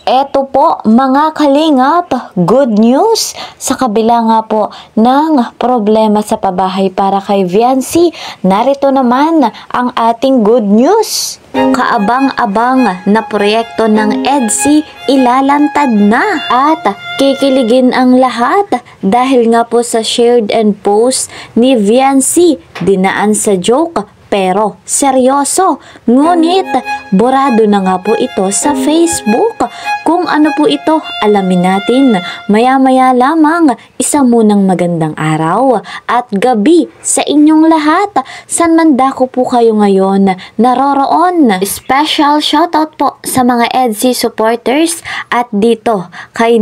Eto po mga kalingap, good news! Sa kabila nga po ng problema sa pabahay para kay Viancy, narito naman ang ating good news. Kaabang-abang na proyekto ng EDSI ilalantad na at kikiligin ang lahat dahil nga po sa shared and post ni Viancy, dinaan sa joke pero seryoso. Ngunit borado na nga po ito sa Facebook. Kung ano po ito, alamin natin maya-maya lamang. Isa munang magandang araw at gabi sa inyong lahat. San man dako po kayo ngayon naroroon. Special shoutout po sa mga EDSI supporters at dito kay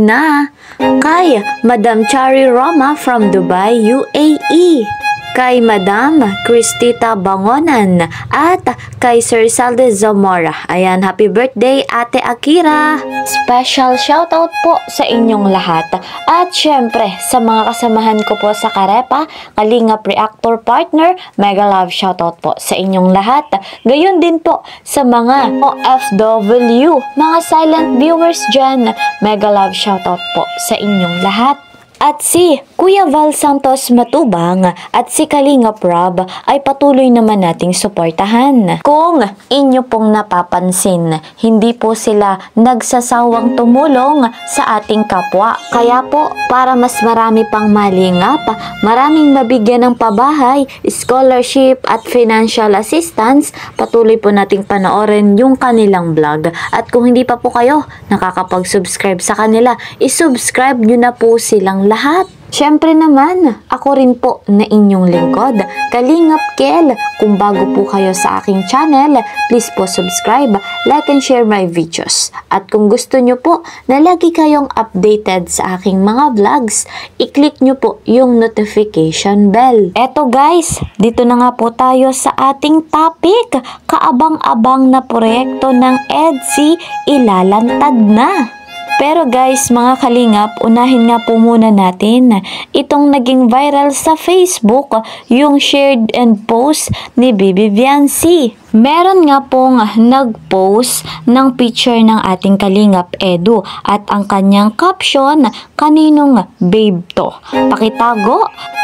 Madam Chari Roma from Dubai, UAE. Kay Madam Cristita Bangonan at kay Sir Salde Zamora. Ayan, happy birthday Ate Akira! Special shoutout po sa inyong lahat. At syempre, sa mga kasamahan ko po sa Karepa, Kalingap Reactor Partner, mega love shoutout po sa inyong lahat. Gayon din po sa mga OFW, mga silent viewers dyan, mega love shoutout po sa inyong lahat. At si Kuya Val Santos Matubang at si Kalingap Rob ay patuloy naman nating suportahan. Kung inyo pong napapansin, hindi po sila nagsasawang tumulong sa ating kapwa. Kaya po, para mas marami pang malingap, maraming mabigyan ng pabahay, scholarship at financial assistance, patuloy po nating panoorin yung kanilang vlog. At kung hindi pa po kayo nakakapag-subscribe sa kanila, isubscribe nyo na po silang lahat. Syempre naman, ako rin po na inyong lingkod, Kalingap Kel. Kung bago po kayo sa aking channel, please po subscribe, like and share my videos. At kung gusto nyo po na lagi kayong updated sa aking mga vlogs, i-click nyo po yung notification bell. Eto guys, dito na nga po tayo sa ating topic. Kaabang-abang na proyekto ng EDSI ilalantad na. Pero guys, mga kalingap, unahin nga po muna natin itong naging viral sa Facebook, yung shared and post ni Bibi Viancy. Meron nga pong nag-post ng picture ng ating Kalingap Edu at ang kanyang caption, kaninong babe to?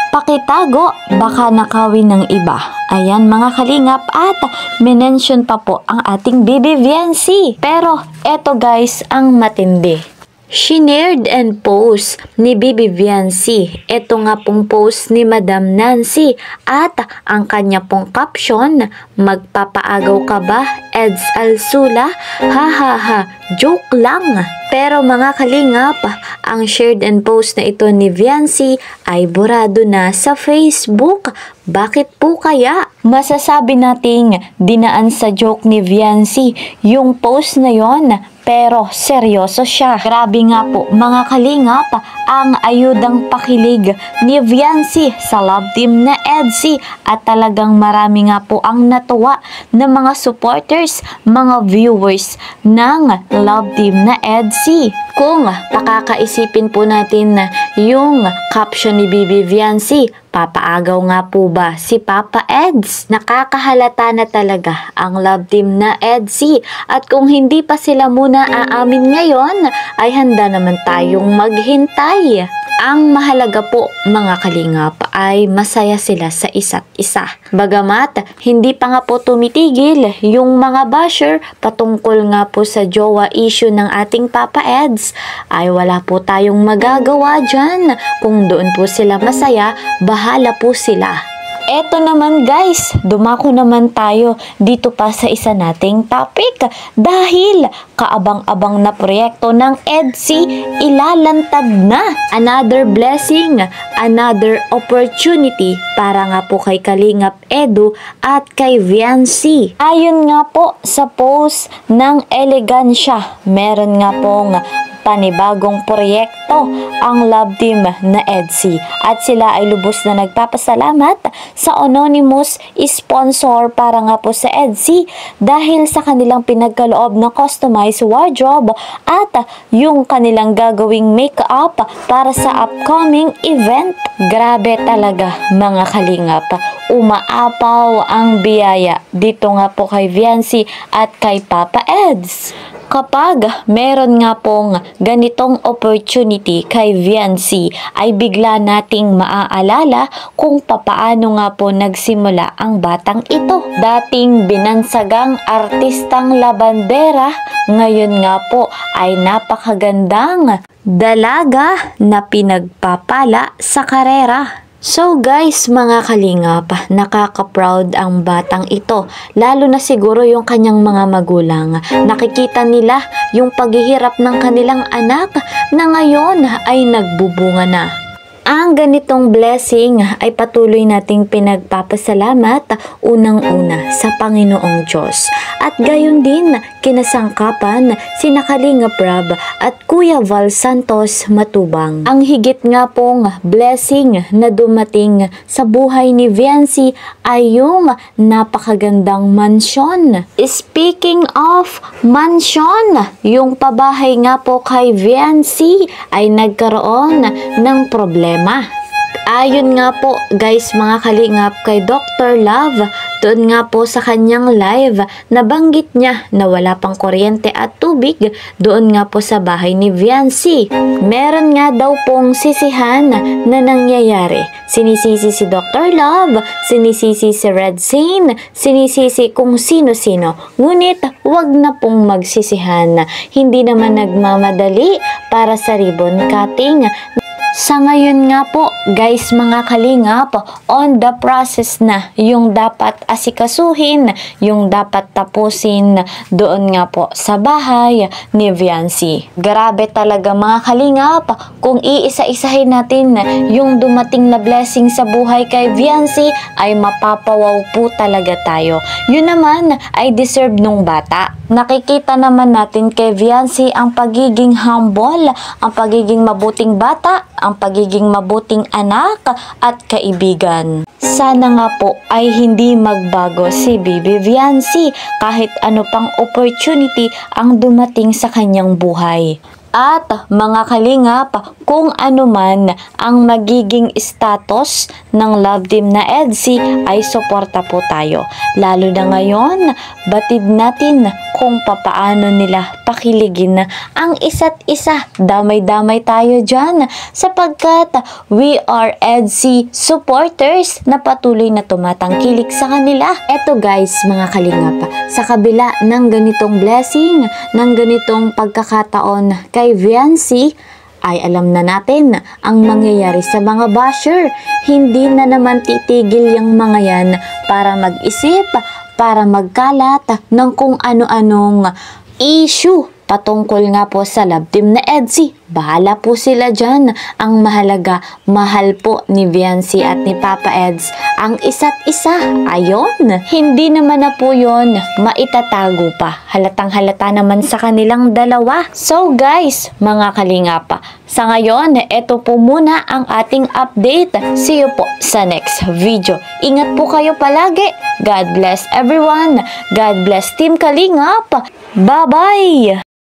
Pakitago, baka nakawin ng iba. Ayan mga kalingap, at mention pa po ang ating Bibi Viancy. Pero eto guys ang matindi. Shared and post ni Bibi Viancy. Ito nga pong post ni Madam Nancy at ang kanya pong caption, magpapaagaw ka ba, Eds Alsula? Ha ha ha, joke lang. Pero mga kalingap, ang shared and post na ito ni Viancy ay borado na sa Facebook. Bakit po kaya? Masasabi nating dinaan sa joke ni Viancy yung post na yon, pero seryoso siya. Grabe nga po mga kalingap ang ayudang pakilig ni Viancy sa love team na EDSI at talagang marami nga po ang natuwa na mga supporters, mga viewers ng love team na EDSI. Kung pakakaisipin po natin yung caption ni Bibi Viancy, papaagaw nga po ba si Papa Eds? Nakakahalata na talaga ang love team na EDSI. At kung hindi pa sila muna aamin ngayon, ay handa naman tayong maghintay. Ang mahalaga po mga kalingap ay masaya sila sa isa't isa. Bagamat hindi pa nga po tumitigil yung mga basher patungkol nga po sa jowa issue ng ating Papa Eds, ay wala po tayong magagawa dyan. Kung doon po sila masaya, bahala po sila. Eto naman guys, dumako naman tayo dito pa sa isa nating topic dahil kaabang-abang na proyekto ng EDSI ilalantad na. Another blessing, another opportunity para nga po kay Kalingap Edu at kay Viancy. Ayon nga po sa post ng Elegansya, meron nga pong panibagong proyekto ang love team na EDSI at sila ay lubos na nagpapasalamat sa anonymous sponsor para nga po sa EDSI dahil sa kanilang pinagkaloob na customized wardrobe at yung kanilang gagawing makeup para sa upcoming event. Grabe talaga mga kalingap. umaapaw ang biyaya dito nga po kay Viancy at kay Papa Eds. Kapag meron nga pong ganitong opportunity kay Viancy, ay bigla nating maaalala kung papaano nga po nagsimula ang batang ito. Dating binansagang artistang labandera, ngayon nga po ay napakagandang dalaga na pinagpapala sa karera. So guys, mga kalingap, nakaka-proud ang batang ito, lalo na siguro yung kanyang mga magulang. Nakikita nila yung paghihirap ng kanilang anak na ngayon ay nagbubunga na. Ang ganitong blessing ay patuloy nating pinagpapasalamat unang-una sa Panginoong Diyos. At gayon din kinasangkapan sina Kalinga Prab at Kuya Val Santos Matubang. Ang higit nga pong blessing na dumating sa buhay ni Viancy ay yung napakagandang mansyon. Speaking of mansyon, yung pabahay nga po kay Viancy ay nagkaroon ng problema. Ayon nga po guys, mga kalingap, kay Dr. Love, doon nga po sa kanyang live, nabanggit niya na wala pang kuryente at tubig doon nga po sa bahay ni Viancy. Meron nga daw pong sisihan na nangyayari. Sinisisi si Dr. Love, sinisisi si Red Zane, sinisisi kung sino-sino. Ngunit wag na pong magsisihan. Hindi naman nagmamadali para sa ribbon cutting. Sa ngayon nga po, guys, mga kalingap, on the process na yung dapat asikasuhin, yung dapat tapusin doon nga po sa bahay ni Viancy. Grabe talaga mga kalingap, kung iisa-isahin natin yung dumating na blessing sa buhay kay Viancy, ay mapapawaw po talaga tayo. Yun naman ay deserve nung bata. Nakikita naman natin kay Viancy ang pagiging humble, ang pagiging mabuting bata, ang pagiging mabuting anak at kaibigan. Sana nga po ay hindi magbago si Bibi Viancy kahit ano pang opportunity ang dumating sa kanyang buhay. At mga kalingap, kung ano man ang magiging status ng Love Team na EDSI ay suporta po tayo. Lalo na ngayon, batid natin kung papaano nila pakiligin ang isa't isa. Damay-damay tayo dyan sapagkat we are EDSI supporters na patuloy na tumatangkilik sa kanila. Eto guys, mga kalingap, sa kabila ng ganitong blessing, ng ganitong pagkakataon kay Viancy, ay alam na natin ang mangyayari sa mga basher. Hindi na naman titigil yung mga yan para mag-isip, para magkalat ng kung ano-anong issue patungkol nga po sa Love Team na EDSI. Bahala po sila dyan. Ang mahalaga, mahal po ni Viancy at ni Papa Eds ang isa't isa. Ayon, hindi naman na po yun maitatago pa. Halatang halata naman sa kanilang dalawa. So guys, mga kalingap, sa ngayon, ito po muna ang ating update. See you po sa next video. Ingat po kayo palagi. God bless everyone. God bless Team Kalingap. Bye-bye!